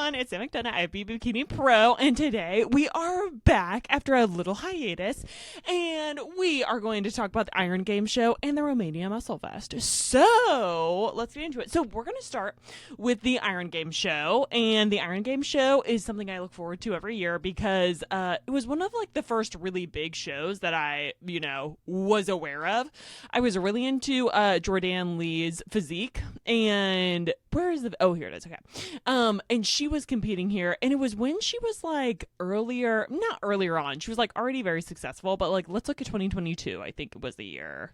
everyone. It's Sam McDonough, IFBB Bikini Pro, and today we are back after a little hiatus, and we are going to talk about the Iron Games show and the Romania Muscle Fest. So let's get into it. So we're going to start with the Iron Games show, and the Iron Games show is something I look forward to every year because it was one of like the first really big shows that I, was aware of. I was really into Jordan Lee's physique, and where is here it is. Okay. And she was competing here, and it was when she was like not earlier on. She was like already very successful, but like, let's look at 2022. I think it was the year.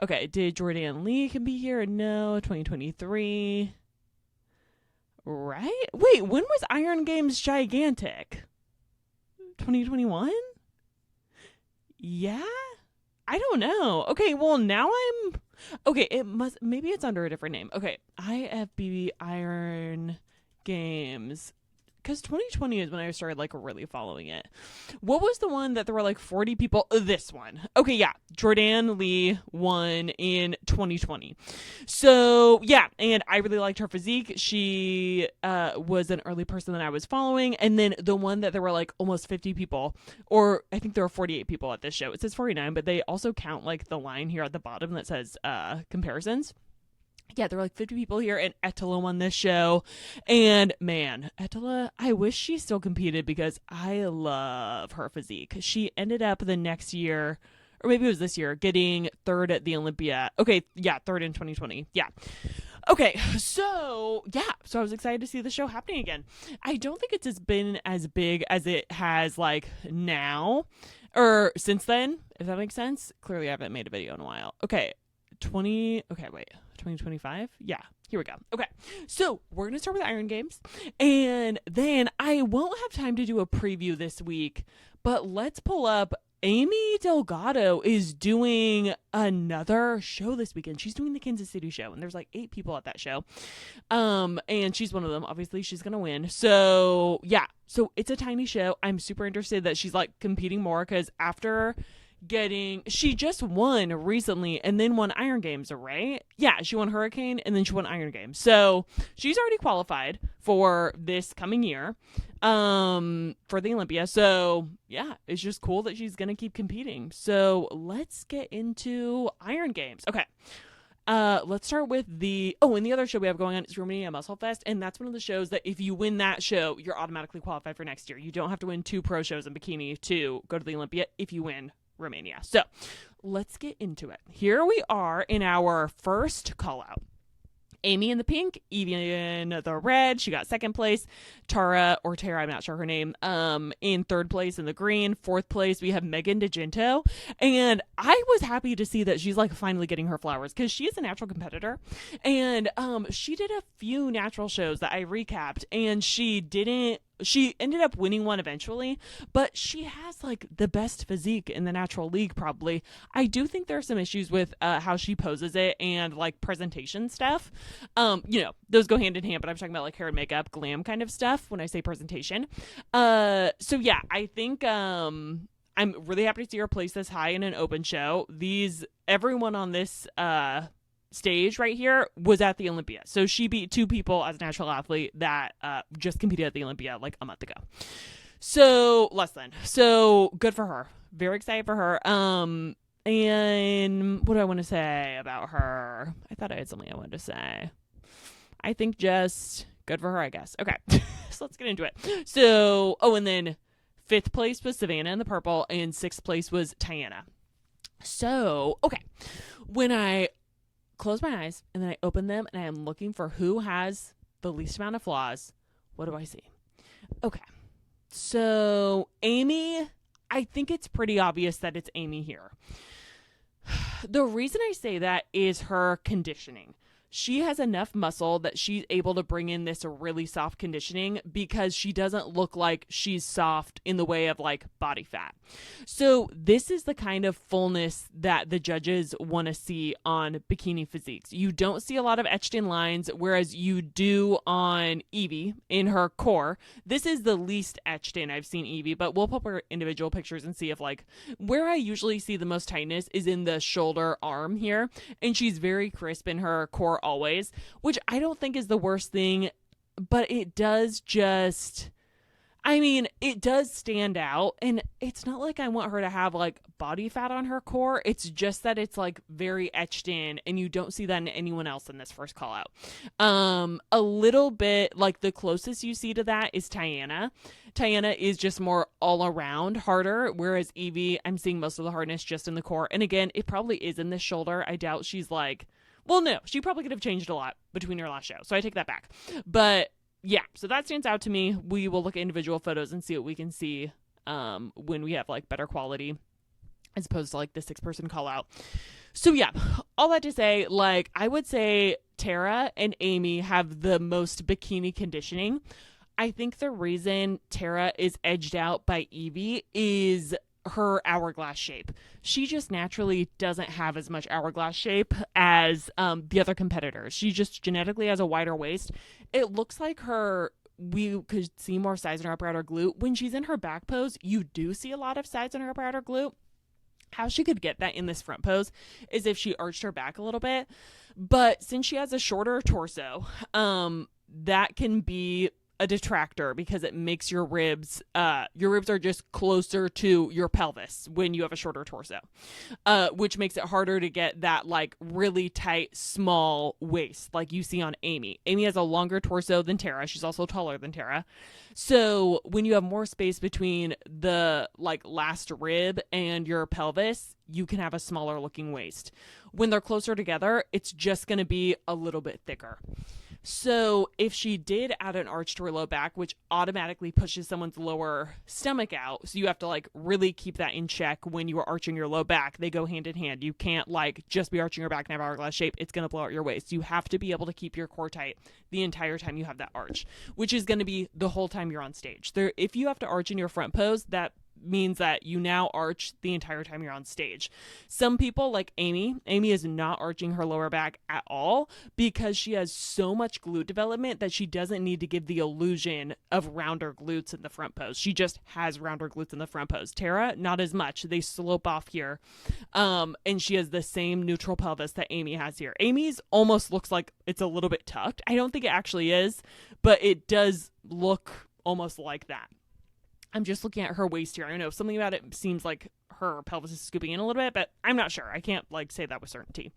Okay. Did Jordan Lee compete here? No. 2023. Right? Wait, when was Iron Games gigantic? 2021? Yeah? I don't know. Okay, well, now maybe it's under a different name. Okay, IFBB Iron Games. Because 2020 is when I started like really following it. What was the one that there were like 40 people? This one. Okay, yeah. Jordan Lee won in 2020. So yeah, and I really liked her physique. She was an early person that I was following. And then the one that there were like almost 50 people, or I think there were 48 people at this show. It says 49, but they also count like the line here at the bottom that says comparisons. Yeah, there were like 50 people here, and Ettila won this show. And man, Ettila, I wish she still competed because I love her physique. She ended up the next year, or maybe it was this year, getting third at the Olympia. Okay, yeah, third in 2020. Yeah. Okay, so I was excited to see the show happening again. I don't think it's been as big as it has like now or since then, if that makes sense. Clearly, I haven't made a video in a while. Okay, 2025? Yeah, here we go. Okay, so we're going to start with Iron Games, and then I won't have time to do a preview this week, but let's pull up. Amy Delgado is doing another show this weekend. She's doing the Kansas City show, and there's like 8 people at that show. And she's one of them. Obviously, she's going to win. So, yeah. So, it's a tiny show. I'm super interested that she's like competing more because after she just won recently and then won Iron Games, right? Yeah, she won Hurricane and then she won Iron Games. So she's already qualified for this coming year for the Olympia. So yeah, it's just cool that she's gonna keep competing. So let's get into Iron Games. Okay. Let's start with and the other show we have going on is Romania Muscle Fest, and that's one of the shows that if you win that show, you're automatically qualified for next year. You don't have to win 2 pro shows in bikini to go to the Olympia if you win Romania. So let's get into it. Here we are in our first call out. Amy in the pink, Evie in the red. She got second place. Tara, I'm not sure her name, in third place in the green. Fourth place, we have Megan DeGento. And I was happy to see that she's like finally getting her flowers because she is a natural competitor. And she did a few natural shows that I recapped, and she ended up winning one eventually, but she has like the best physique in the natural league probably. I do think there are some issues with how she poses it and like presentation stuff. Those go hand in hand, but I'm talking about like hair and makeup, glam kind of stuff when I say presentation. So yeah, I think I'm really happy to see her place this high in an open show. Everyone on this stage right here was at the Olympia. So she beat 2 people as a natural athlete that just competed at the Olympia like a month ago. So less than. So good for her. Very excited for her. And what do I want to say about her? I thought I had something I wanted to say. I think just good for her, I guess. Okay. So let's get into it. So, and then 5th place was Savannah in the purple, and 6th place was Tiana. So, okay. When I close my eyes and then I open them and I am looking for who has the least amount of flaws, what do I see? Okay. So Amy, I think it's pretty obvious that it's Amy here. The reason I say that is her conditioning. She has enough muscle that she's able to bring in this really soft conditioning because she doesn't look like she's soft in the way of like body fat. So this is the kind of fullness that the judges want to see on bikini physiques. You don't see a lot of etched in lines, whereas you do on Evie in her core. This is the least etched in I've seen Evie, but we'll put her individual pictures and see if like where I usually see the most tightness is in the shoulder arm here. And she's very crisp in her core always, which I don't think is the worst thing but it does just, I mean, it does stand out, and it's not like I want her to have like body fat on her core. It's just that it's like very etched in, and you don't see that in anyone else in this first call out. A little bit like the closest you see to that is Tiana. Tiana is just more all around harder, whereas Evie, I'm seeing most of the hardness just in the core. And again, it probably is in this shoulder. I doubt she's like, well, no, she probably could have changed a lot between her last show, so I take that back. But yeah, so that stands out to me. We will look at individual photos and see what we can see when we have like better quality as opposed to like the 6-person call out. So yeah, all that to say, like I would say Tara and Amy have the most bikini conditioning. I think the reason Tara is edged out by Evie is her hourglass shape. She just naturally doesn't have as much hourglass shape as the other competitors. She just genetically has a wider waist. It looks like we could see more size in her upper outer glute. When she's in her back pose, you do see a lot of size in her upper outer glute. How she could get that in this front pose is if she arched her back a little bit. But since she has a shorter torso, that can be a detractor because it makes your ribs are just closer to your pelvis when you have a shorter torso, which makes it harder to get that like really tight small waist like you see on Amy. Amy has a longer torso than Tara. She's also taller than Tara. So when you have more space between the like last rib and your pelvis, you can have a smaller looking waist. When they're closer together, it's just going to be a little bit thicker. So if she did add an arch to her low back, which automatically pushes someone's lower stomach out, so you have to like really keep that in check when you are arching your low back. They go hand in hand. You can't like just be arching your back and have hourglass shape. It's going to blow out your waist. You have to be able to keep your core tight the entire time you have that arch, which is going to be the whole time you're on stage. If you have to arch in your front pose, that means that you now arch the entire time you're on stage. Some people like Amy is not arching her lower back at all because she has so much glute development that she doesn't need to give the illusion of rounder glutes in the front pose. She just has rounder glutes in the front pose. Tara, not as much. They slope off here. And she has the same neutral pelvis that Amy has here. Amy's almost looks like it's a little bit tucked. I don't think it actually is, but it does look almost like that. I'm just looking at her waist here. I don't know, something about it seems like her pelvis is scooping in a little bit, but I'm not sure. I can't like say that with certainty.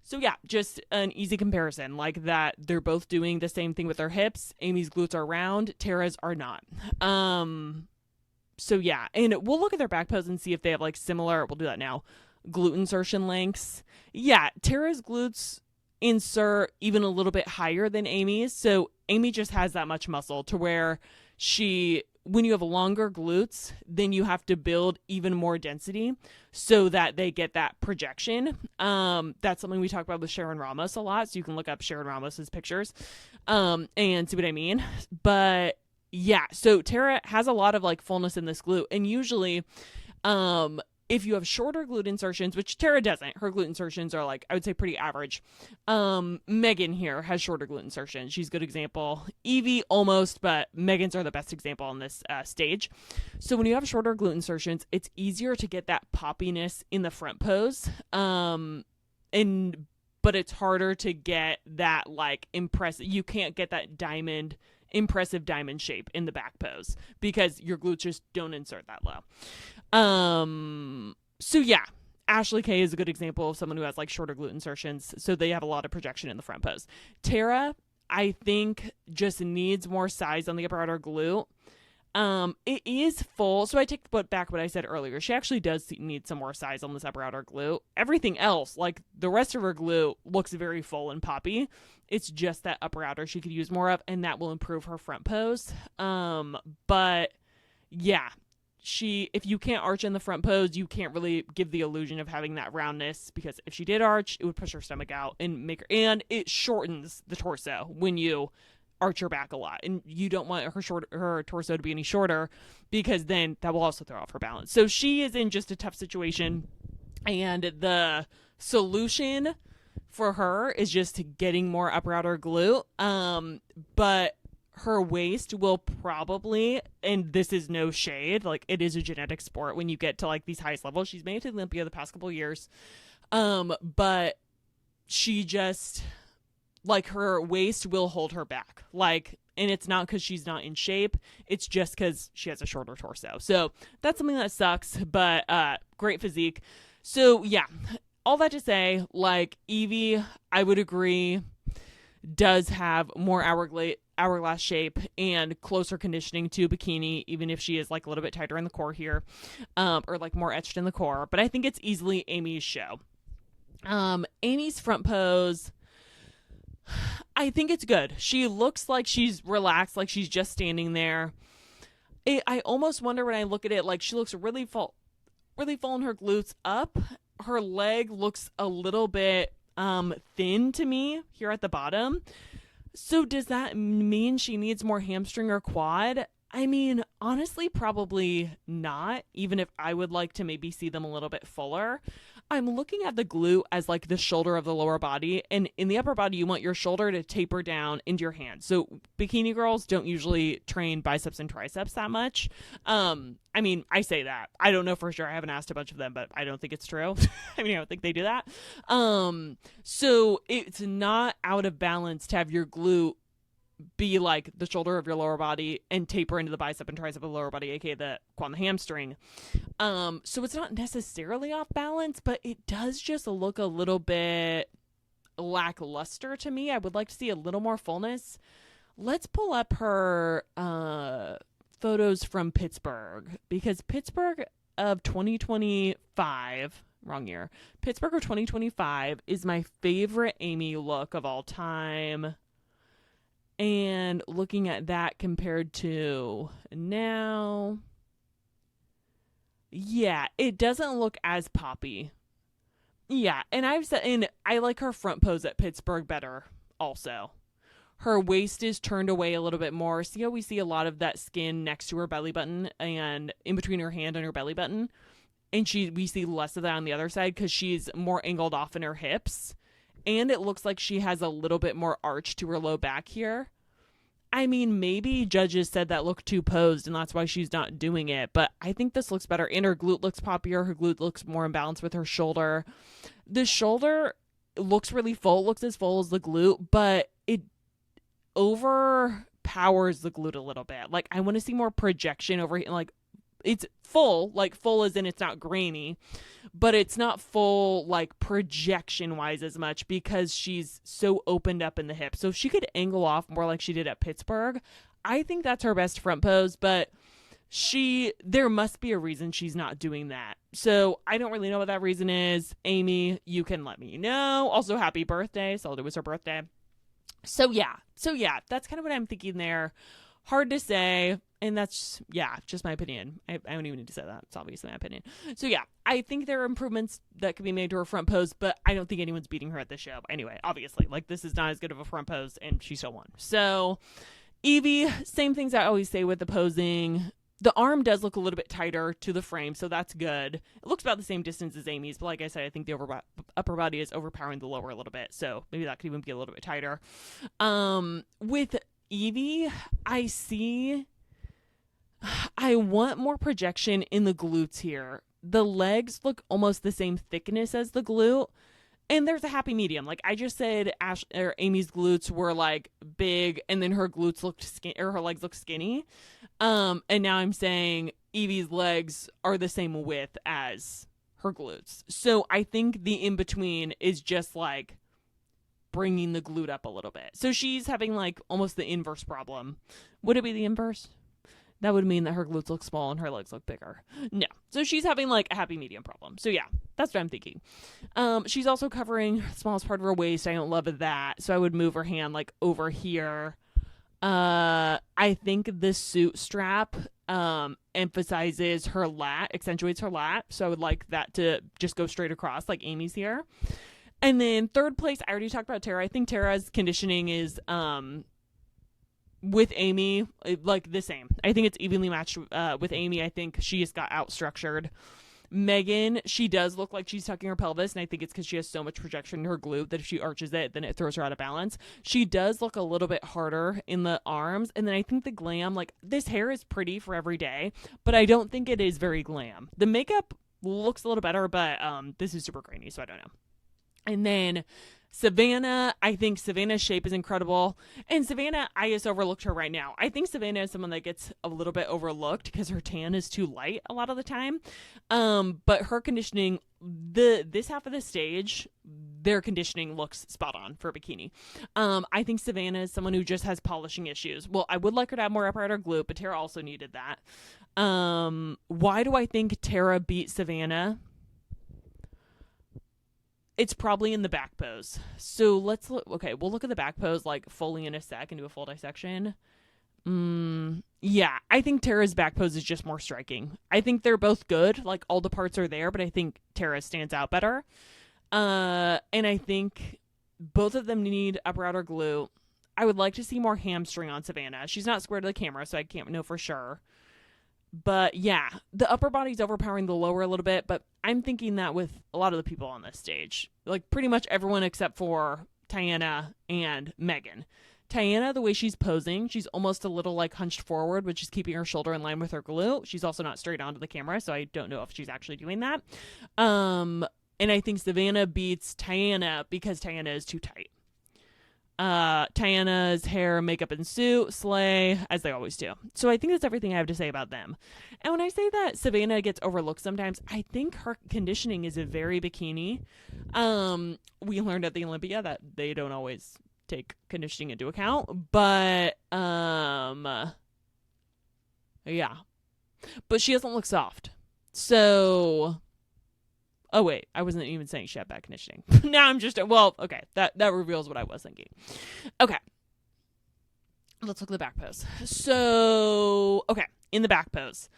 So yeah, just an easy comparison like that. They're both doing the same thing with their hips. Amy's glutes are round, Tara's are not. So yeah, and we'll look at their back pose and see if they have like similar, we'll do that now, glute insertion lengths. Yeah, Tara's glutes insert even a little bit higher than Amy's. So Amy just has that much muscle to where when you have longer glutes, then you have to build even more density so that they get that projection. That's something we talk about with Sharon Ramos a lot. So you can look up Sharon Ramos's pictures and see what I mean. But yeah, so Tara has a lot of like fullness in this glute. And usually, if you have shorter glute insertions, which Tara doesn't, her glute insertions are like, I would say pretty average. Megan here has shorter glute insertions. She's a good example. Evie almost, but Megan's are the best example on this stage. So when you have shorter glute insertions, it's easier to get that poppiness in the front pose. But it's harder to get that like impressive, you can't get that impressive diamond shape in the back pose because your glutes just don't insert that low. So yeah, Ashley Kay is a good example of someone who has like shorter glute insertions. So they have a lot of projection in the front pose. Tara, I think just needs more size on the upper outer glute. It is full. So I take back what I said earlier. She actually does need some more size on this upper outer glute. Everything else, like the rest of her glute, looks very full and poppy. It's just that upper outer she could use more of, and that will improve her front pose. But yeah, if you can't arch in the front pose, you can't really give the illusion of having that roundness, because if she did arch, it would push her stomach out and and it shortens the torso when you arch her back a lot, and you don't want her torso to be any shorter because then that will also throw off her balance. So she is in just a tough situation, and the solution for her is just getting more upper outer glute. But her waist will probably, and this is no shade, like it is a genetic sport when you get to like these highest levels. She's made it to Olympia the past couple of years. But she just, like, her waist will hold her back. Like, And it's not because she's not in shape. It's just because she has a shorter torso. So that's something that sucks, but great physique. So yeah, all that to say, like, Evie, I would agree, does have more hourglass shape and closer conditioning to Bikini, even if she is like a little bit tighter in the core here, or like more etched in the core. But I think it's easily Amy's show. Amy's front pose, I think it's good. She looks like she's relaxed, like she's just standing there. I almost wonder when I look at it, like she looks really full in her glutes up. Her leg looks a little bit thin to me here at the bottom. So does that mean she needs more hamstring or quad? I mean, honestly, probably not, even if I would like to maybe see them a little bit fuller. I'm looking at the glute as like the shoulder of the lower body, and in the upper body, you want your shoulder to taper down into your hand. So bikini girls don't usually train biceps and triceps that much. I mean, I say that. I don't know for sure. I haven't asked a bunch of them, but I don't think it's true. I mean, I don't think they do that. So it's not out of balance to have your glute be like the shoulder of your lower body and taper into the bicep and tricep of the lower body, aka the quad and the hamstring. So it's not necessarily off balance, but it does just look a little bit lackluster to me. I would like to see a little more fullness. Let's pull up her photos from Pittsburgh, because Pittsburgh of 2025, wrong year, Pittsburgh of 2025 is my favorite Amy look of all time. And looking at that compared to now, yeah, it doesn't look as poppy. Yeah, and I like her front pose at Pittsburgh better also. Her waist is turned away a little bit more. See how we see a lot of that skin next to her belly button and in between her hand and her belly button? And we see less of that on the other side because she's more angled off in her hips. And it looks like she has a little bit more arch to her low back here. I mean, maybe judges said that looked too posed and that's why she's not doing it. But I think this looks better. And her glute looks poppier. Her glute looks more in balance with her shoulder. The shoulder looks really full. It looks as full as the glute, but it overpowers the glute a little bit. Like, I want to see more projection over here. Like, it's full, like full as in it's not grainy, but it's not full like projection wise as much because she's so opened up in the hip. So if she could angle off more like she did at Pittsburgh, I think that's her best front pose, but there must be a reason she's not doing that. So I don't really know what that reason is. Amy, you can let me know. Also, happy birthday. So it was her birthday. So yeah, that's kind of what I'm thinking there. Hard to say. And that's, just my opinion. I don't even need to say that. It's obviously my opinion. So yeah, I think there are improvements that could be made to her front pose, but I don't think anyone's beating her at this show. Anyway, obviously, like, this is not as good of a front pose, and she still won. So Evie, same things I always say with the posing. The arm does look a little bit tighter to the frame, so that's good. It looks about the same distance as Amy's, but like I said, I think the upper body is overpowering the lower a little bit, so maybe that could even be a little bit tighter. With Evie, I want more projection in the glutes here. The legs look almost the same thickness as the glute, and there's a happy medium. Like I just said, Amy's glutes were like big, and then her glutes her legs look skinny. And now I'm saying Evie's legs are the same width as her glutes. So I think the in between is just like bringing the glute up a little bit. So she's having like almost the inverse problem. Would it be the inverse? That would mean that her glutes look small and her legs look bigger. No. So she's having like a happy medium problem. So yeah, that's what I'm thinking. She's also covering the smallest part of her waist. I don't love that. So I would move her hand like over here. I think the suit strap emphasizes her lat, accentuates her lat. So I would like that to just go straight across like Amy's here. And then third place, I already talked about Tara. I think Tara's conditioning is with Amy, like the same. I think it's evenly matched with Amy. I think she just got out-structured. Megan, she does look like she's tucking her pelvis, and I think it's because she has so much projection in her glute that if she arches it, then it throws her out of balance. She does look a little bit harder in the arms, and then I think the glam, like, this hair is pretty for every day, but I don't think it is very glam. The makeup looks a little better, but this is super grainy, so I don't know. And then Savannah, I think Savannah's shape is incredible. And Savannah, I just overlooked her right now. I think Savannah is someone that gets a little bit overlooked because her tan is too light a lot of the time. But her conditioning, this half of the stage, their conditioning looks spot on for Bikini. I think Savannah is someone who just has polishing issues. Well, I would like her to have more upper outer glute, but Tara also needed that. Why do I think Tara beat Savannah? It's probably in the back pose. So let's look. Okay, we'll look at the back pose like fully in a sec and do a full dissection. Yeah, I think Tara's back pose is just more striking. I think they're both good. Like all the parts are there, but I think Tara stands out better. And I think both of them need upper outer glute. I would like to see more hamstring on Savannah. She's not square to the camera, so I can't know for sure. But yeah, the upper body's overpowering the lower a little bit, but I'm thinking that with a lot of the people on this stage. Like pretty much everyone except for Tiana and Megan. Tiana, the way she's posing, she's almost a little like hunched forward, which is keeping her shoulder in line with her glute. She's also not straight onto the camera, so I don't know if she's actually doing that. And I think Savannah beats Tiana because Tiana is too tight. Tiana's hair, makeup, and suit slay, as they always do. So I think that's everything I have to say about them. And when I say that Savannah gets overlooked sometimes, I think her conditioning is a very Bikini. We learned at the Olympia that they don't always take conditioning into account, but yeah. But she doesn't look soft. So oh, wait. I wasn't even saying she had bad conditioning. Now I'm just... Well, okay. That reveals what I was thinking. Okay. Let's look at the back pose. So, okay. In the back pose.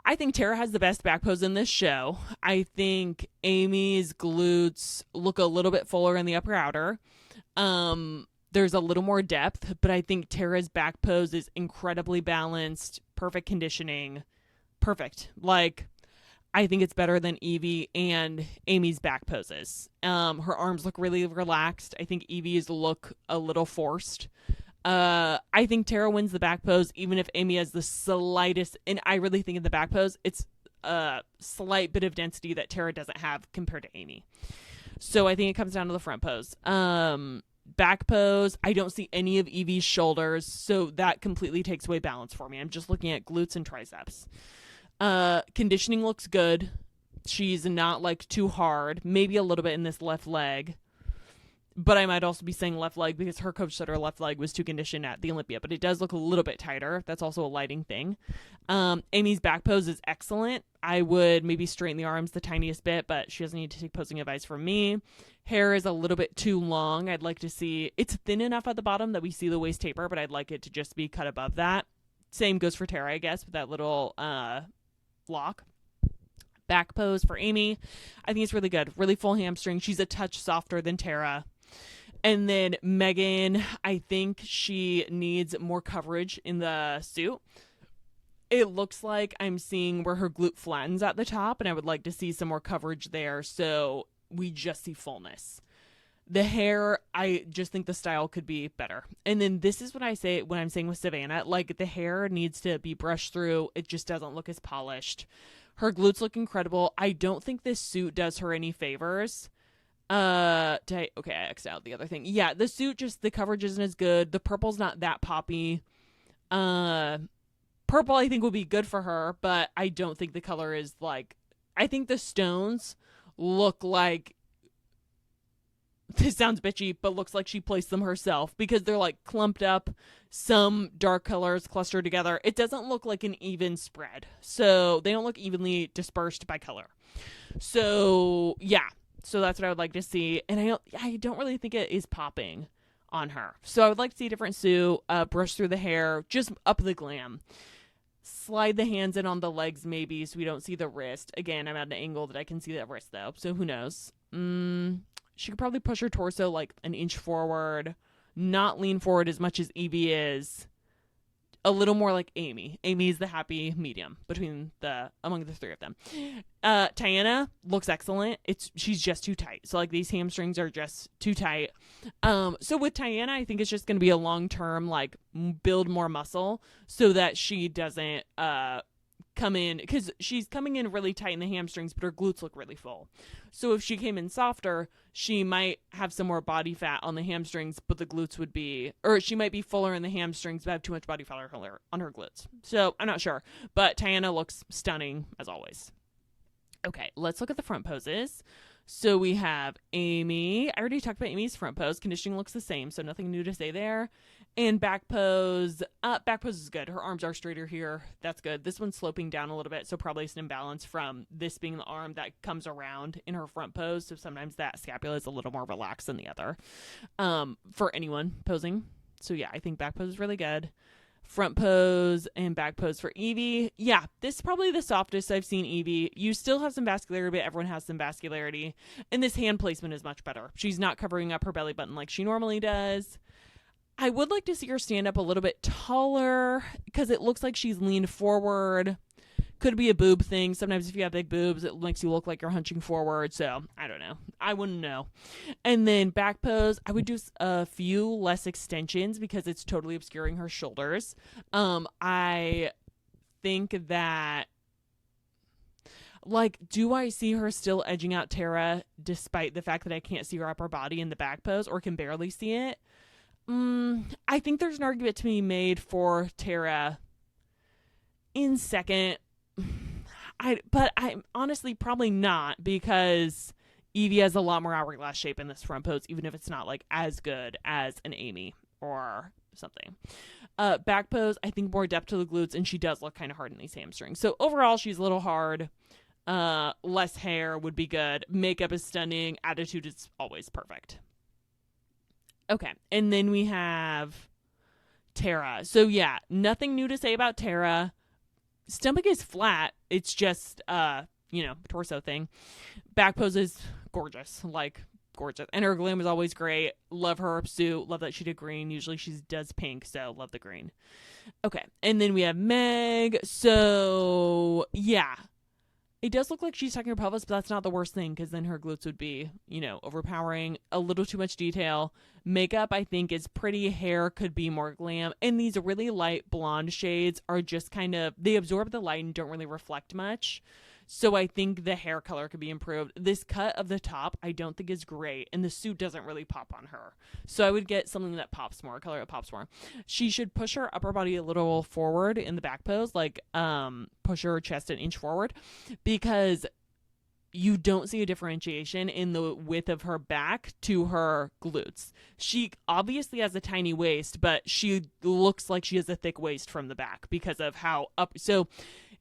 I think Tara has the best back pose in this show. I think Amy's glutes look a little bit fuller in the upper outer. There's a little more depth, but I think Tara's back pose is incredibly balanced. Perfect conditioning. Perfect. Like... I think it's better than Evie and Amy's back poses. Her arms look really relaxed. I think Evie's look a little forced. I think Tara wins the back pose, even if Amy has the slightest, and I really think in the back pose, it's a slight bit of density that Tara doesn't have compared to Amy. So I think it comes down to the front pose. Back pose, I don't see any of Evie's shoulders, so that completely takes away balance for me. I'm just looking at glutes and triceps. Conditioning looks good. She's not like too hard, maybe a little bit in this left leg, but I might also be saying left leg because her coach said her left leg was too conditioned at the Olympia, but it does look a little bit tighter. That's also a lighting thing. Amy's back pose is excellent. I would maybe straighten the arms the tiniest bit, but she doesn't need to take posing advice from me. Hair is a little bit too long. I'd like to see it's thin enough at the bottom that we see the waist taper, but I'd like it to just be cut above that. Same goes for Tara, I guess, with that little lock. Back pose for Amy, I think it's really good. Really full hamstring. She's a touch softer than Tara. And then Megan, I think she needs more coverage in the suit. It looks like I'm seeing where her glute flattens at the top, and I would like to see some more coverage there so we just see fullness. The hair, I just think the style could be better. And then this is what I say when I'm saying with Savannah, like the hair needs to be brushed through. It just doesn't look as polished. Her glutes look incredible. I don't think this suit does her any favors. I X'd out the other thing. Yeah, the suit, just the coverage isn't as good. The purple's not that poppy. Purple I think would be good for her, but I don't think the color is like, I think the stones look like, this sounds bitchy, but looks like she placed them herself because they're like clumped up, some dark colors clustered together. It doesn't look like an even spread. So they don't look evenly dispersed by color. So yeah, so that's what I would like to see. And I don't really think it is popping on her. So I would like to see a different suit, brush through the hair, just up the glam. Slide the hands in on the legs maybe so we don't see the wrist. Again, I'm at an angle that I can see that wrist though, so who knows. She could probably push her torso like an inch forward, not lean forward as much as Evie is. A little more like Amy. Amy's the happy medium among the three of them. Tiana looks excellent. She's just too tight. So like these hamstrings are just too tight. So with Tiana, I think it's just going to be a long-term like build more muscle so that she doesn't come in, because she's coming in really tight in the hamstrings, but her glutes look really full. So if she came in softer, she might have some more body fat on the hamstrings, but the glutes would be, or she might be fuller in the hamstrings, but have too much body fat on her glutes. So I'm not sure, but Tiana looks stunning as always. Okay, let's look at the front poses. So we have Amy. I already talked about Amy's front pose. Conditioning looks the same, so nothing new to say there. And back pose. Back pose is good. Her arms are straighter here. That's good. This one's sloping down a little bit, so probably it's an imbalance from this being the arm that comes around in her front pose. So sometimes that scapula is a little more relaxed than the other for anyone posing. So yeah, I think back pose is really good. Front pose and back pose for Evie. Yeah, this is probably the softest I've seen Evie. You still have some vascularity, but everyone has some vascularity. And this hand placement is much better. She's not covering up her belly button like she normally does. I would like to see her stand up a little bit taller because it looks like she's leaned forward. Could be a boob thing. Sometimes if you have big boobs, it makes you look like you're hunching forward. So I don't know. I wouldn't know. And then back pose, I would do a few less extensions because it's totally obscuring her shoulders. I think that, like, do I see her still edging out Tara despite the fact that I can't see her upper body in the back pose or can barely see it? I think there's an argument to be made for Tara in second. But I'm honestly probably not, because Evie has a lot more hourglass shape in this front pose, even if it's not like as good as an Amy or something. Back pose, I think more depth to the glutes, and she does look kind of hard in these hamstrings. So overall, she's a little hard. Less hair would be good. Makeup is stunning. Attitude is always perfect. Okay, and then we have Tara. So yeah, nothing new to say about Tara. Stomach is flat. It's just, torso thing. Back pose is gorgeous. Like, gorgeous. And her glam is always great. Love her suit. Love that she did green. Usually she does pink, so love the green. Okay. And then we have Meg. So, yeah. It does look like she's tucking her pelvis, but that's not the worst thing, because then her glutes would be, overpowering. A little too much detail. Makeup, I think, is pretty. Hair could be more glam. And these really light blonde shades are just kind of, they absorb the light and don't really reflect much. So I think the hair color could be improved. This cut of the top, I don't think is great. And the suit doesn't really pop on her. So I would get something that pops more, color that pops more. She should push her upper body a little forward in the back pose, like push her chest an inch forward, because you don't see a differentiation in the width of her back to her glutes. She obviously has a tiny waist, but she looks like she has a thick waist from the back because of how up. So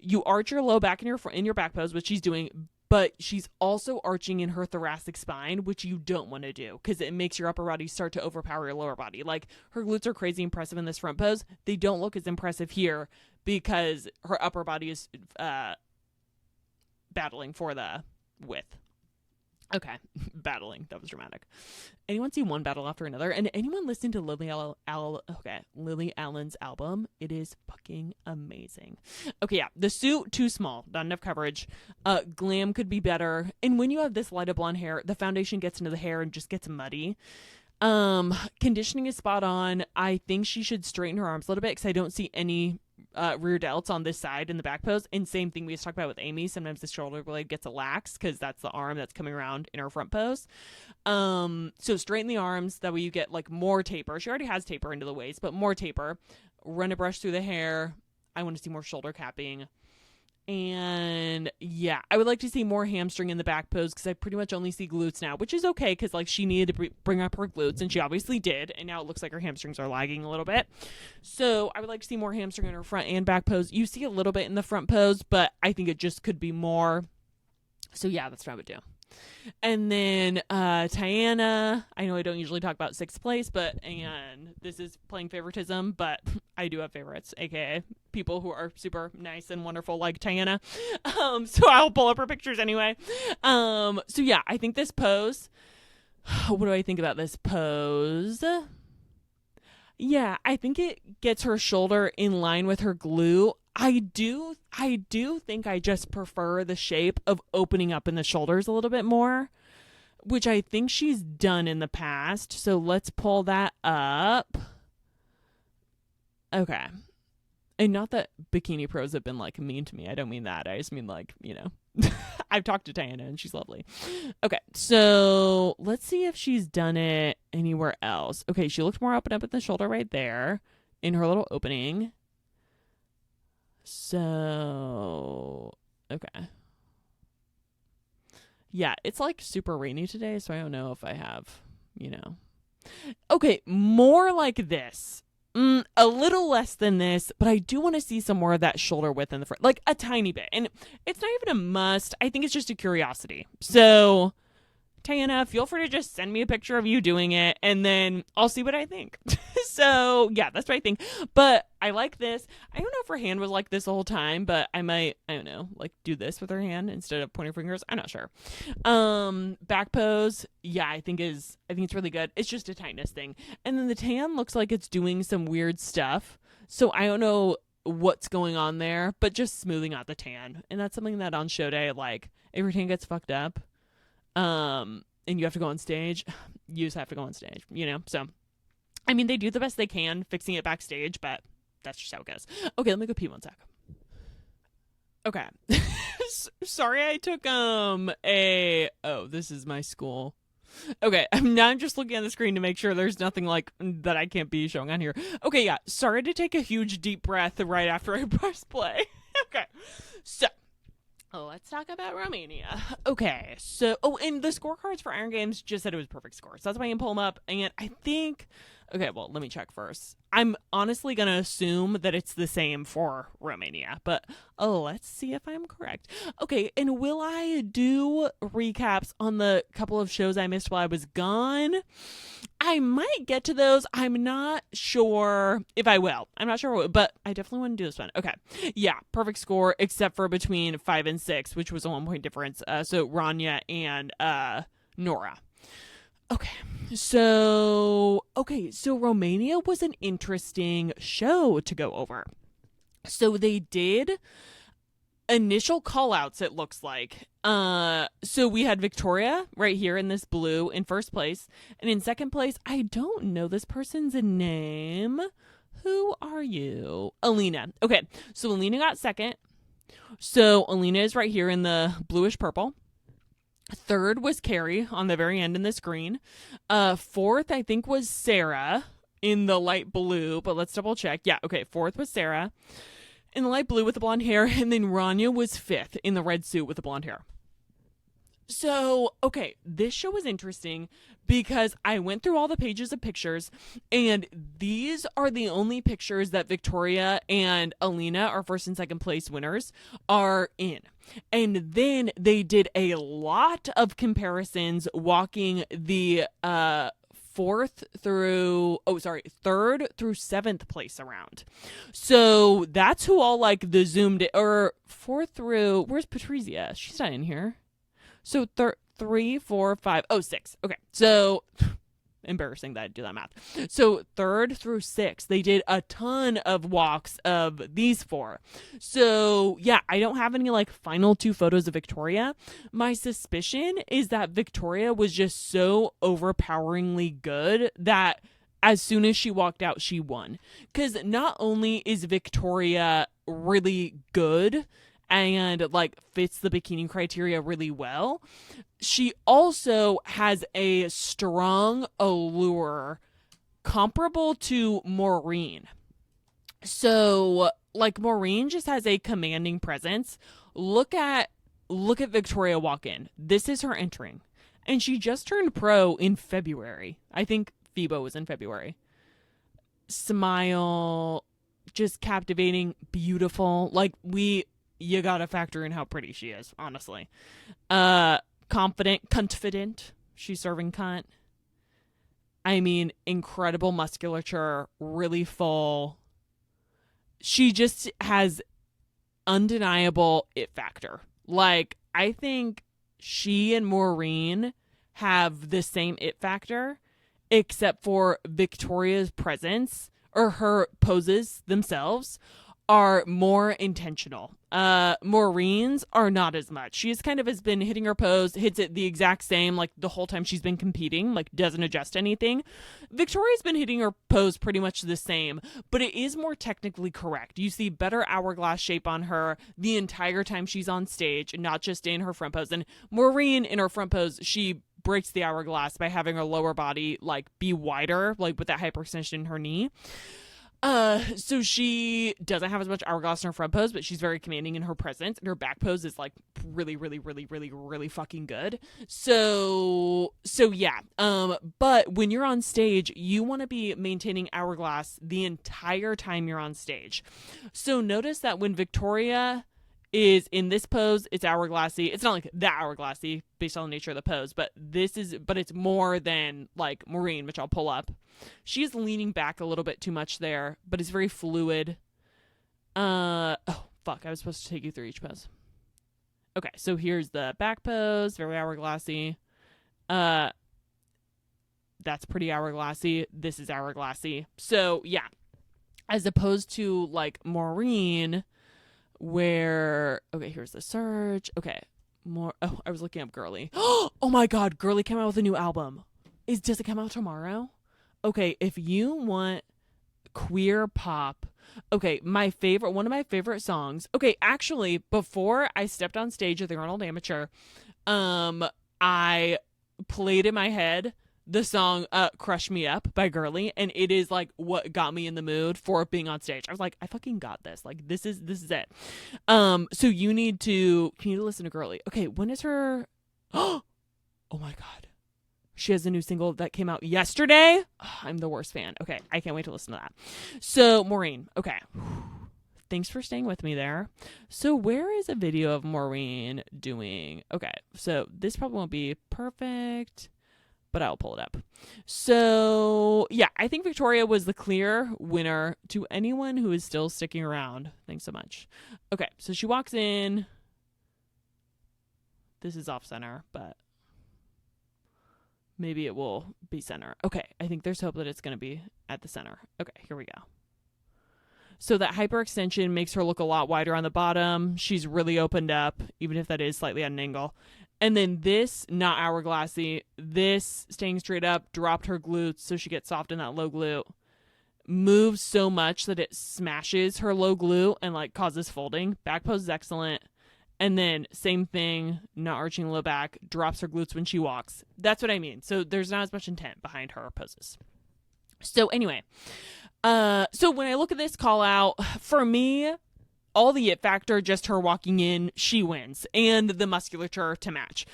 you arch your low back in your back pose, which she's doing, but she's also arching in her thoracic spine, which you don't want to do because it makes your upper body start to overpower your lower body. Like, her glutes are crazy impressive in this front pose. They don't look as impressive here because her upper body is battling for the width. Okay, battling. That was dramatic. Anyone see one battle after another? And anyone listen to Lily Allen's album? It is fucking amazing. Okay, yeah. The suit, too small. Not enough coverage. Glam could be better. And when you have this light of blonde hair, the foundation gets into the hair and just gets muddy. Conditioning is spot on. I think she should straighten her arms a little bit because I don't see any rear delts on this side in the back pose. And same thing we just talked about with Amy. Sometimes the shoulder blade gets lax because that's the arm that's coming around in her front pose. So straighten the arms. That way you get like more taper. She already has taper into the waist, but more taper. Run a brush through the hair. I want to see more shoulder capping. And yeah, I would like to see more hamstring in the back pose because I pretty much only see glutes now, which is okay because like she needed to bring up her glutes and she obviously did, and now it looks like her hamstrings are lagging a little bit. So I would like to see more hamstring in her front and back pose. You see a little bit in the front pose, but I think it just could be more. So yeah, that's what I would do. And then Tiana, I know I don't usually talk about sixth place, and this is playing favoritism, but I do have favorites, aka people who are super nice and wonderful like Tiana. So I'll pull up her pictures anyway. So yeah, I think this pose, what do I think about this pose? Yeah, I think it gets her shoulder in line with her glute. I do think I just prefer the shape of opening up in the shoulders a little bit more, which I think she's done in the past. So let's pull that up. Okay. And not that bikini pros have been like mean to me. I don't mean that. I just mean like, I've talked to Diana and she's lovely. Okay, so let's see if she's done it anywhere else. Okay, she looked more open up at the shoulder right there in her little opening. So, okay. Yeah, it's like super rainy today, so I don't know if I have, Okay, more like this. A little less than this, but I do want to see some more of that shoulder width in the front, like a tiny bit. And it's not even a must. I think it's just a curiosity. So, Tayana, feel free to just send me a picture of you doing it, and then I'll see what I think. So, yeah, that's what I think. But I like this. I don't know if her hand was like this the whole time, but I might, I don't know, like do this with her hand instead of pointing fingers. I'm not sure. Back pose, yeah, I think it's really good. It's just a tightness thing. And then the tan looks like it's doing some weird stuff. So I don't know what's going on there, but just smoothing out the tan. And that's something that on show day, like, if your tan gets fucked up, and you have to go on stage, you just have to go on stage, So, I mean, they do the best they can fixing it backstage, but that's just how it goes. Okay, let me go pee one sec. Okay. Sorry I took, this is my school. Okay, I'm just looking at the screen to make sure there's nothing like that I can't be showing on here. Okay, yeah, sorry to take a huge deep breath right after I press play. Okay, so let's talk about Romania. Okay, so, and the scorecards for Iron Games just said it was perfect score. So that's why I can pull them up. And I think, okay, well, let me check first. I'm honestly going to assume that it's the same for Romania. But, let's see if I'm correct. Okay, and will I do recaps on the couple of shows I missed while I was gone? I might get to those. I'm not sure if I will. I'm not sure, but I definitely want to do this one. Okay. Yeah, perfect score, except for between 5 and 6, which was a 1 point difference. So Rania and Nora. Okay. So Romania was an interesting show to go over. So they did initial call-outs, it looks like. So we had Victoria right here in this blue in first place. And in second place, I don't know this person's name. Who are you? Alina. Okay, so Alina got second. So Alina is right here in the bluish purple. Third was Carrie on the very end in this green. Fourth, I think, was Sarah in the light blue, but let's double check. Yeah, okay, fourth was Sarah in the light blue with the blonde hair, and then Rania was fifth in the red suit with the blonde hair. So, okay, this show was interesting because I went through all the pages of pictures, and these are the only pictures that Victoria and Alina, our first and second place winners, are in. And then they did a lot of comparisons walking the third through seventh place around. So that's who all like the zoomed in, or fourth through, where's Patrizia? She's not in here. So 3, 4, 5, 6. Okay. So embarrassing that I do that math. So 3rd through 6th, they did a ton of walks of these 4. So yeah, I don't have any like final 2 photos of Victoria. My suspicion is that Victoria was just so overpoweringly good that as soon as she walked out, she won. Because not only is Victoria really good and like fits the bikini criteria really well, she also has a strong allure comparable to Maureen. So like Maureen just has a commanding presence. Look at Victoria walk in. This is her entering. And she just turned pro in February. I think FIBO was in February. Smile, just captivating, beautiful. Like you gotta factor in how pretty she is, honestly. Confident. She's serving cunt. I mean, incredible musculature, really full. She just has undeniable it factor. Like, I think she and Maureen have the same it factor, except for Victoria's presence or her poses themselves are more intentional. Maureen's are not as much. She has been hitting her pose, hits it the exact same like the whole time she's been competing, like doesn't adjust anything. Victoria's been hitting her pose pretty much the same, but it is more technically correct. You see better hourglass shape on her the entire time she's on stage, not just in her front pose. And Maureen in her front pose, she breaks the hourglass by having her lower body like be wider, like with that hyperextension in her knee. So she doesn't have as much hourglass in her front pose, but she's very commanding in her presence, and her back pose is like really, really, really, really, really fucking good. So yeah. But when you're on stage, you want to be maintaining hourglass the entire time you're on stage. So notice that when Victoria is in this pose, it's hourglassy. It's not like that hourglassy based on the nature of the pose, but it's more than like Maureen, which I'll pull up. She is leaning back a little bit too much there, but it's very fluid. Oh, fuck. I was supposed to take you through each pose. Okay, so here's the back pose, very hourglassy. That's pretty hourglassy. This is hourglassy. So, yeah. As opposed to, like, Maureen, where... Okay, here's the surge. Okay, more... Oh, I was looking up Girli. Oh, my God. Girli came out with a new album. Does it come out tomorrow? Okay, if you want queer pop, okay, one of my favorite songs. Okay, actually, before I stepped on stage at the Arnold Amateur, I played in my head the song Crush Me Up by Girli, and it is like what got me in the mood for being on stage. I was like, I fucking got this. Like this is it. So you need to listen to Girli. Okay, when is her Oh my God. She has a new single that came out yesterday. Oh, I'm the worst fan. Okay, I can't wait to listen to that. So, Maureen. Okay. Thanks for staying with me there. So, where is a video of Maureen doing? Okay, so this probably won't be perfect, but I'll pull it up. So, yeah, I think Victoria was the clear winner. To anyone who is still sticking around, thanks so much. Okay, so she walks in. This is off center, but maybe it will be center. Okay, I think there's hope that it's going to be at the center. Okay, here we go. So that hyperextension makes her look a lot wider on the bottom. She's really opened up, even if that is slightly at an angle. And then this, not hourglassy, this staying straight up, dropped her glutes so she gets soft in that low glute. Moves so much that it smashes her low glute and like causes folding. Back pose is excellent. And then same thing, not arching low back, drops her glutes when she walks. That's what I mean. So there's not as much intent behind her poses. So anyway, so when I look at this call out, for me, all the it factor, just her walking in, she wins. And the musculature to match.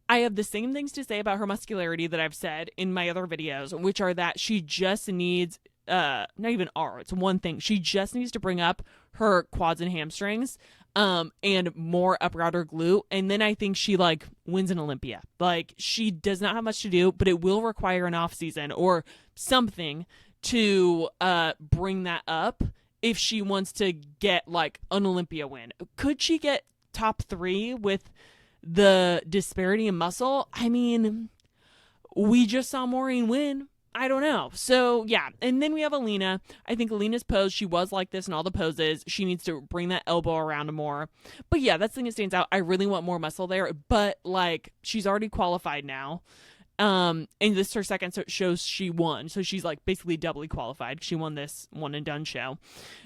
I have the same things to say about her muscularity that I've said in my other videos, which are that she just needs, not even it's one thing. She just needs to bring up her quads and hamstrings. And more upper outer glute. And then I think she like wins an Olympia. Like she does not have much to do, but it will require an off season or something to, bring that up if she wants to get like an Olympia win. Could she get top 3 with the disparity in muscle? I mean, we just saw Maureen win. I don't know. So, yeah. And then we have Alina. I think Alina's pose, she was like this in all the poses. She needs to bring that elbow around more. But yeah, that's the thing that stands out. I really want more muscle there. But, like, she's already qualified now. And this is her second, so it shows she won. So she's, like, basically doubly qualified. She won this one and done show.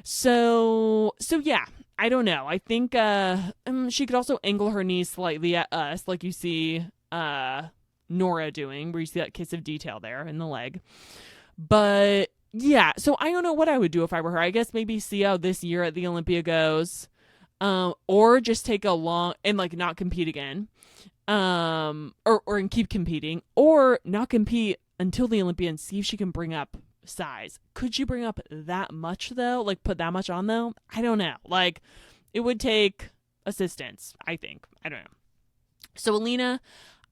So yeah. I don't know. I think she could also angle her knees slightly at us, like you see Nora doing, where you see that kiss of detail there in the leg. But yeah, so I don't know what I would do if I were her. I guess maybe see how this year at the Olympia goes, or just take a long and like not compete again, or and keep competing, or not compete until the Olympia and see if she can bring up size. Could she bring up that much though? Like put that much on though? I don't know. Like it would take assistance, I think. I don't know. So Alina,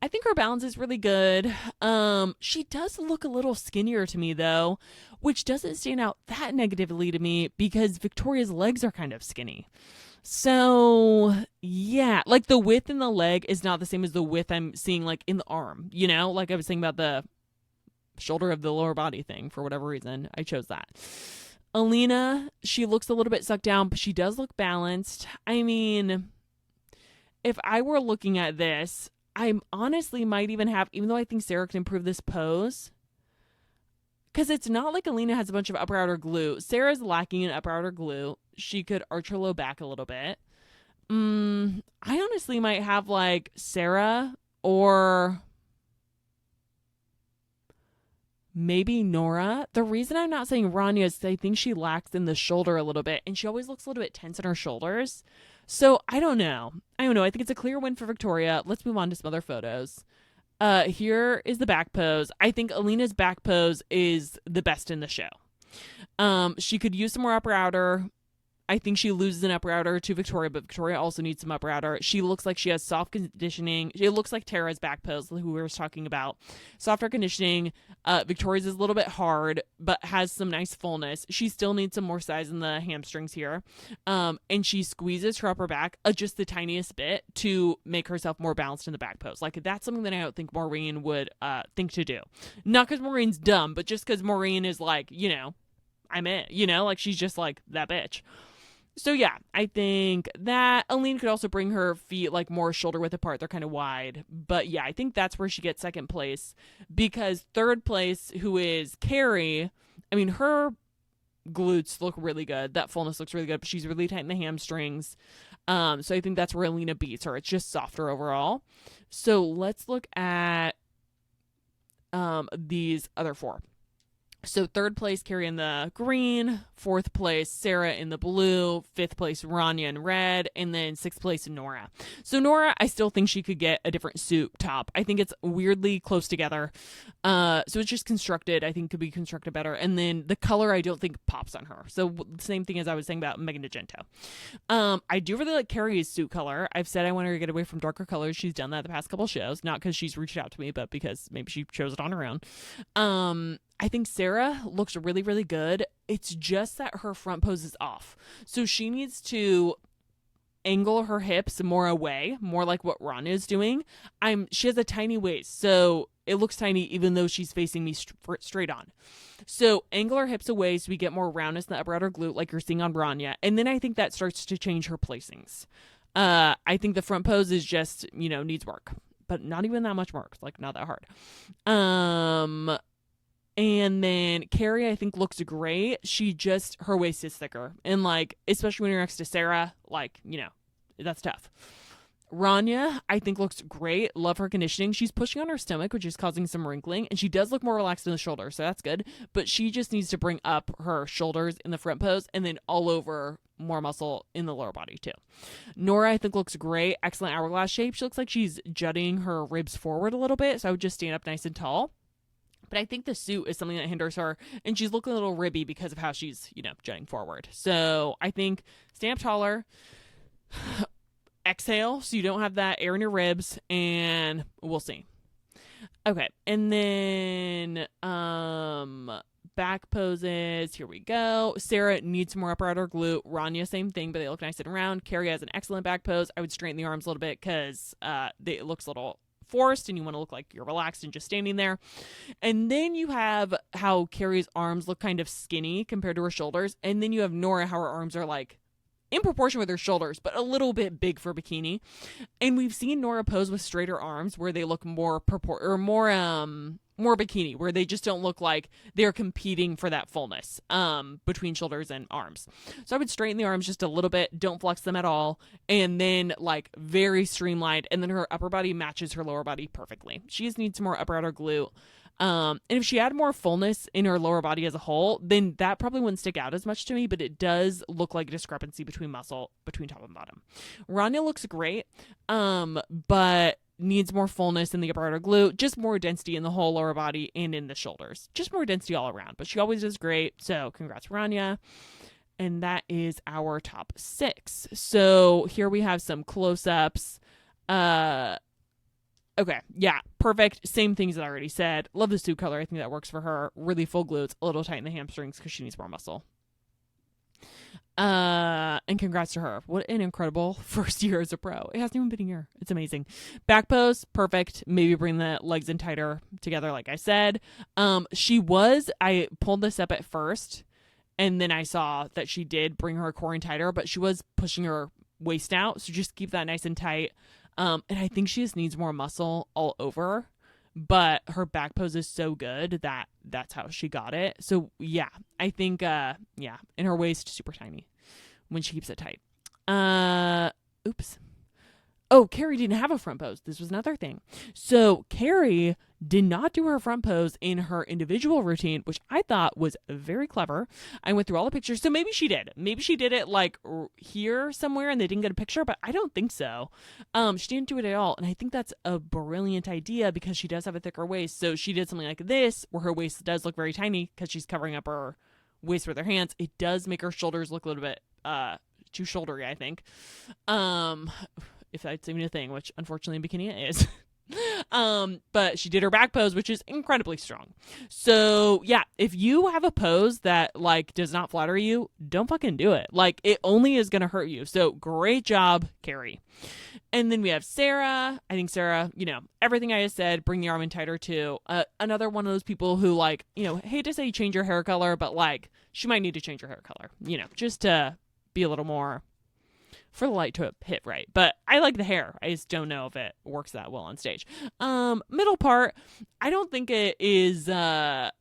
I think her balance is really good. She does look a little skinnier to me though, which doesn't stand out that negatively to me because Victoria's legs are kind of skinny. So yeah, like the width in the leg is not the same as the width I'm seeing like in the arm, you know, like I was saying about the shoulder of the lower body thing for whatever reason. I chose that. Alina, she looks a little bit sucked down, but she does look balanced. I mean, if I were looking at this, I honestly might even have, even though I think Sarah can improve this pose, because it's not like Alina has a bunch of upper outer glute. Sarah's lacking in upper outer glute. She could arch her low back a little bit. I honestly might have like Sarah or maybe Nora. The reason I'm not saying Rania is I think she lacks in the shoulder a little bit, and she always looks a little bit tense in her shoulders. So I don't know. I think it's a clear win for Victoria. Let's move on to some other photos. Here is the back pose. I think Alina's back pose is the best in the show. She could use some more upper outer. I think she loses an upper outer to Victoria, but Victoria also needs some upper outer. She looks like she has soft conditioning. It looks like Tara's back pose, who we were talking about. Softer conditioning. Victoria's is a little bit hard, but has some nice fullness. She still needs some more size in the hamstrings here. And she squeezes her upper back just the tiniest bit to make herself more balanced in the back pose. Like, that's something that I don't think Maureen would think to do. Not because Maureen's dumb, but just because Maureen is like, I'm it. Like, she's just like that bitch. So yeah, I think that Aline could also bring her feet like more shoulder width apart. They're kind of wide. But yeah, I think that's where she gets second place, because third place, who is Carrie, I mean, her glutes look really good. That fullness looks really good, but she's really tight in the hamstrings. So I think that's where Alina beats her. It's just softer overall. So let's look at these other four. So third place, Carrie in the green. Fourth place, Sarah in the blue. Fifth place, Rania in red. And then sixth place, Nora. So Nora, I still think she could get a different suit top. I think it's weirdly close together. So it's just constructed. I think could be constructed better. And then the color, I don't think pops on her. So same thing as I was saying about Megan DeGento. I do really like Carrie's suit color. I've said I want her to get away from darker colors. She's done that the past couple shows. Not because she's reached out to me, but because maybe she chose it on her own. I think Sarah looks really, really good. It's just that her front pose is off. So she needs to angle her hips more away, more like what Ron is doing. She has a tiny waist, so it looks tiny even though she's facing me straight on. So angle her hips away so we get more roundness in the upper outer glute like you're seeing on Rania. And then I think that starts to change her placings. I think the front pose is just, needs work. But not even that much work. Like, not that hard. And then Carrie, I think, looks great. Her waist is thicker. And, like, especially when you're next to Sarah, like, that's tough. Rania, I think, looks great. Love her conditioning. She's pushing on her stomach, which is causing some wrinkling. And she does look more relaxed in the shoulder, so that's good. But she just needs to bring up her shoulders in the front pose and then all over more muscle in the lower body, too. Nora, I think, looks great. Excellent hourglass shape. She looks like she's jutting her ribs forward a little bit, so I would just stand up nice and tall. But I think the suit is something that hinders her, and she's looking a little ribby because of how she's, jutting forward. So I think stand up taller, exhale so you don't have that air in your ribs, and we'll see. Okay, and then back poses. Here we go. Sarah needs some more upper outer glute. Rania, same thing, but they look nice and round. Carrie has an excellent back pose. I would straighten the arms a little bit because it looks a little forced and you want to look like you're relaxed and just standing there. And then you have how Carrie's arms look kind of skinny compared to her shoulders. And then you have Nora, how her arms are like in proportion with her shoulders, but a little bit big for bikini. And we've seen Nora pose with straighter arms where they look more bikini, where they just don't look like they're competing for that fullness between shoulders and arms. So I would straighten the arms just a little bit, don't flex them at all, and then like very streamlined, and then her upper body matches her lower body perfectly. She just needs some more upper outer glute. And if she had more fullness in her lower body as a whole, then that probably wouldn't stick out as much to me, but it does look like a discrepancy between muscle between top and bottom. Rania looks great, but needs more fullness in the upper outer glute, just more density in the whole lower body and in the shoulders. Just more density all around, but she always does great. So congrats, Rania. And that is our top 6. So here we have some close-ups. Okay, yeah, perfect. Same things that I already said. Love the suit color. I think that works for her. Really full glutes, a little tight in the hamstrings because she needs more muscle. And congrats to her. What an incredible first year as a pro. It hasn't even been a year. It's amazing. Back pose, perfect. Maybe bring the legs in tighter together, like I said. I pulled this up at first, And then I saw that she did bring her core in tighter, but she was pushing her waist out. So just keep that nice and tight. And I think she just needs more muscle all over. But her back pose is so good that that's how she got it. So, yeah, I think, and her waist, super tiny when she keeps it tight. Oops. Oh, Carrie didn't have a front pose. This was another thing. So Carrie did not do her front pose in her individual routine, which I thought was very clever. I went through all the pictures. So maybe she did. Maybe she did it like here somewhere and they didn't get a picture, but I don't think so. She didn't do it at all. And I think that's a brilliant idea because she does have a thicker waist. So she did something like this where her waist does look very tiny because she's covering up her waist with her hands. It does make her shoulders look a little bit too shouldery, I think. If that's even a thing, which unfortunately Bikini is. But she did her back pose, which is incredibly strong. So yeah, if you have a pose that like does not flatter you, don't fucking do it. Like it only is going to hurt you. So great job, Carrie. And then we have Sarah. I think Sarah, everything I just said, bring the arm in tighter too. Another one of those people who like, hate to say change your hair color, but like she might need to change her hair color, just to be a little more for the light to hit right. But I like the hair. I just don't know if it works that well on stage. Middle part, I don't think it is, I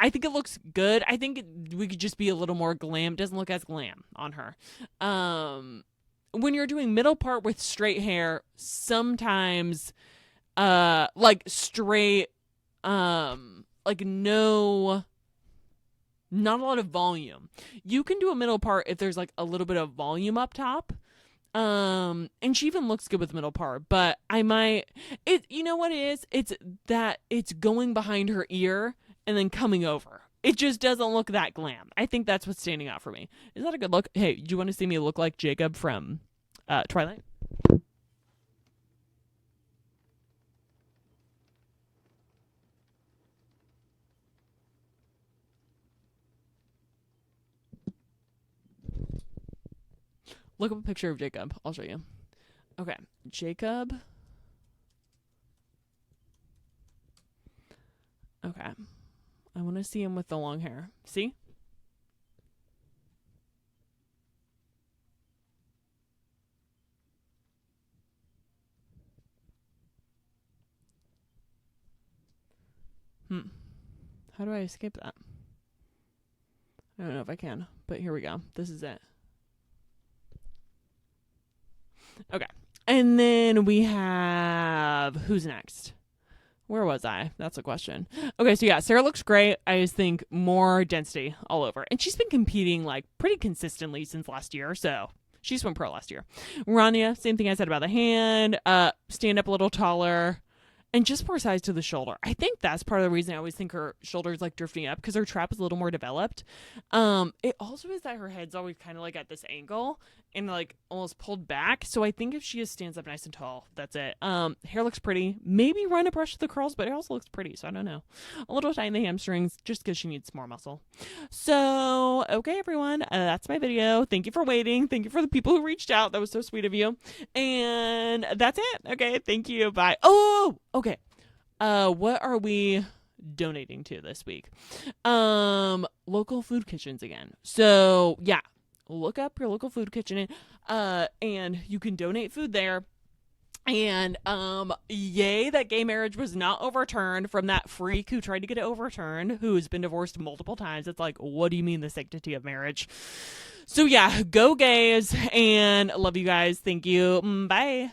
think it looks good. I think we could just be a little more glam. It doesn't look as glam on her. When you're doing middle part with straight hair, sometimes, like straight, not a lot of volume. You can do a middle part if there's like a little bit of volume up top. And she even looks good with the middle part, but you know what it is? It's that it's going behind her ear and then coming over. It just doesn't look that glam. I think that's what's standing out for me. Is that a good look? Hey, do you want to see me look like Jacob from Twilight? Look up a picture of Jacob. I'll show you. Okay. Jacob. Okay. I want to see him with the long hair. See? How do I escape that? I don't know if I can, but here we go. This is it. Okay. And then we have, who's next? Where was I? That's a question. Okay, so yeah, Sarah looks great. I just think more density all over. And she's been competing like pretty consistently since last year, so she swam pro last year. Rania, same thing I said about the hand. Stand up a little taller. And just more size to the shoulder. I think that's part of the reason I always think her shoulder's like drifting up because her trap is a little more developed. It also is that her head's always kind of like at this angle and like almost pulled back. So I think if she just stands up nice and tall, that's it. Hair looks pretty. Maybe run a brush to the curls, but it also looks pretty. So I don't know. A little tight in the hamstrings just because she needs more muscle. So, okay, everyone. That's my video. Thank you for waiting. Thank you for the people who reached out. That was so sweet of you. And that's it. Okay, thank you. Bye. Oh, okay. What are we donating to this week? Local food kitchens again. So yeah, look up your local food kitchen and you can donate food there. And yay that gay marriage was not overturned from that freak who tried to get it overturned, who's been divorced multiple times. It's like, what do you mean the sanctity of marriage? So yeah, go gays, and love you guys. Thank you. Bye.